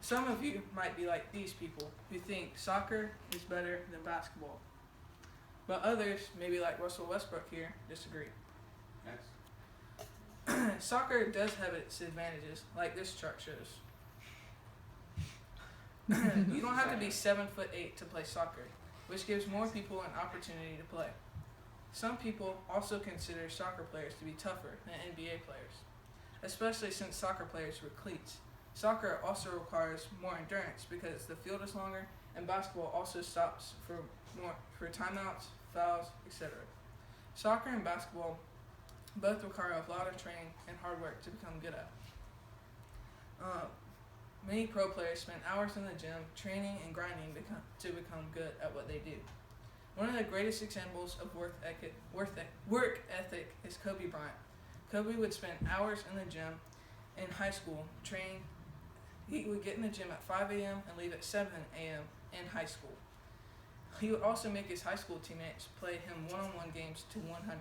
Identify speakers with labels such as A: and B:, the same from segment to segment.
A: Some of you might be like these people who think soccer is better than basketball. But others, maybe like Russell Westbrook here, disagree.
B: Yes.
A: Soccer does have its advantages, like this chart shows. You don't have to be 7'8" to play soccer, which gives more people an opportunity to play. Some people also consider soccer players to be tougher than NBA players, especially since soccer players wear cleats. Soccer also requires more endurance because the field is longer, and basketball also stops for timeouts, fouls, etc. Soccer and basketball both require a lot of training and hard work to become good at. Many pro players spend hours in the gym training and grinding to become good at what they do. One of the greatest examples of work ethic is Kobe Bryant. Kobe would spend hours in the gym in high school training. He would get in the gym at 5 a.m. and leave at 7 a.m. in high school. He would also make his high school teammates play him one-on-one games to 100.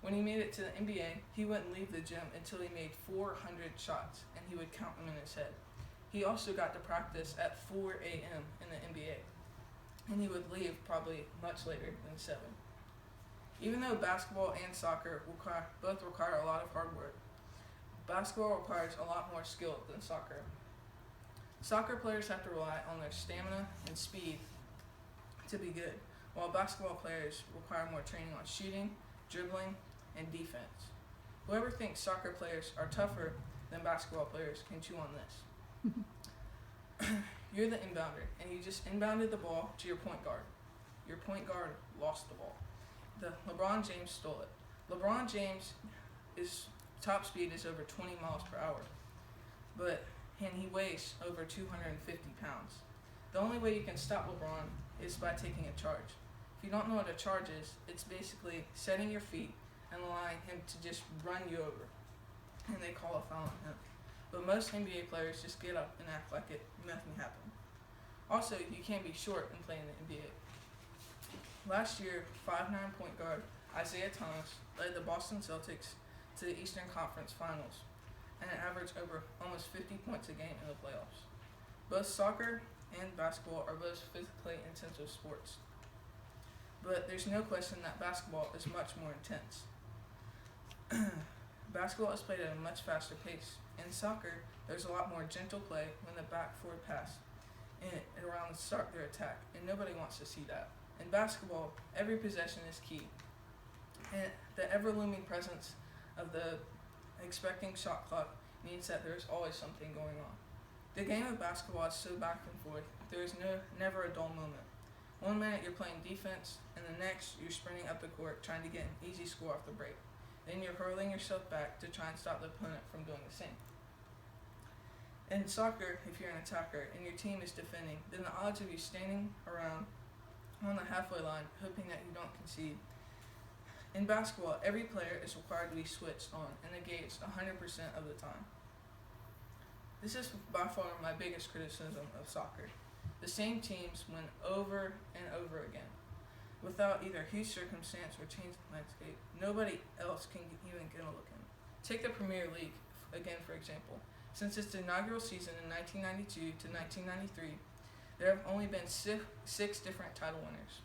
A: When he made it to the NBA, he wouldn't leave the gym until he made 400 shots, and he would count them in his head. He also got to practice at 4 a.m. in the NBA, and he would leave probably much later than 7. Even though basketball and soccer both require a lot of hard work, basketball requires a lot more skill than soccer. Soccer players have to rely on their stamina and speed to be good, while basketball players require more training on shooting, dribbling, and defense. Whoever thinks soccer players are tougher than basketball players can chew on this. You're the inbounder, and you just inbounded the ball to your point guard. Your point guard lost the ball. LeBron James stole it. LeBron James' top speed is over 20 miles per hour, and he weighs over 250 pounds. The only way you can stop LeBron is by taking a charge. If you don't know what a charge is, it's basically setting your feet and allowing him to just run you over, and they call a foul on him. But most NBA players just get up and act like nothing happened. Also, you can't be short and play in the NBA. Last year, 5'9" point guard Isaiah Thomas led the Boston Celtics to the Eastern Conference Finals and averaged over almost 50 points a game in the playoffs. Both soccer and basketball are both physically intensive sports, but there's no question that basketball is much more intense. Basketball is played at a much faster pace. In soccer, there's a lot more gentle play when the back-forward pass and around the start their attack, and nobody wants to see that. In basketball, every possession is key, and the ever-looming presence of the expecting shot clock means that there's always something going on. The game of basketball is so back and forth, there is never a dull moment. One minute you're playing defense, and the next you're sprinting up the court trying to get an easy score off the break. Then you're hurling yourself back to try and stop the opponent from doing the same. In soccer, if you're an attacker and your team is defending, then the odds of you standing around on the halfway line hoping that you don't concede. In basketball, every player is required to be switched on and engaged 100% of the time. This is by far my biggest criticism of soccer. The same teams win over and over again. Without either huge circumstance or change in landscape, nobody else can even get a look in. Take the Premier League again, for example. Since its inaugural season in 1992 to 1993, there have only been six different title winners.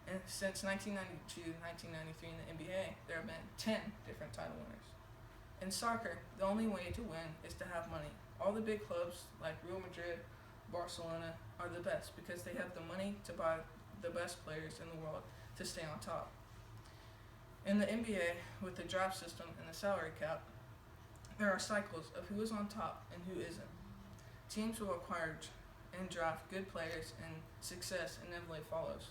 A: And since 1992 to 1993 in the NBA, there have been 10 different title winners. In soccer, the only way to win is to have money. All the big clubs like Real Madrid, Barcelona are the best because they have the money to buy the best players in the world to stay on top. In the NBA, with the draft system and the salary cap, there are cycles of who is on top and who isn't. Teams will acquire and draft good players, and success inevitably follows.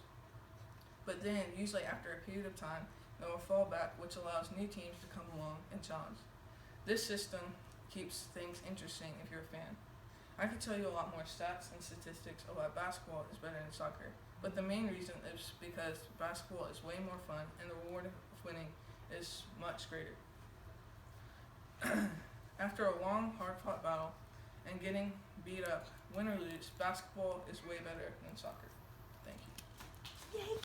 A: But then, usually after a period of time, they will fall back, which allows new teams to come along and challenge. This system keeps things interesting if you're a fan. I could tell you a lot more stats and statistics of why basketball is better than soccer, but the main reason is because basketball is way more fun and the reward of winning is much greater. After a long, hard-fought battle and getting beat up, win or lose, basketball is way better than soccer. Thank you.
C: Yay.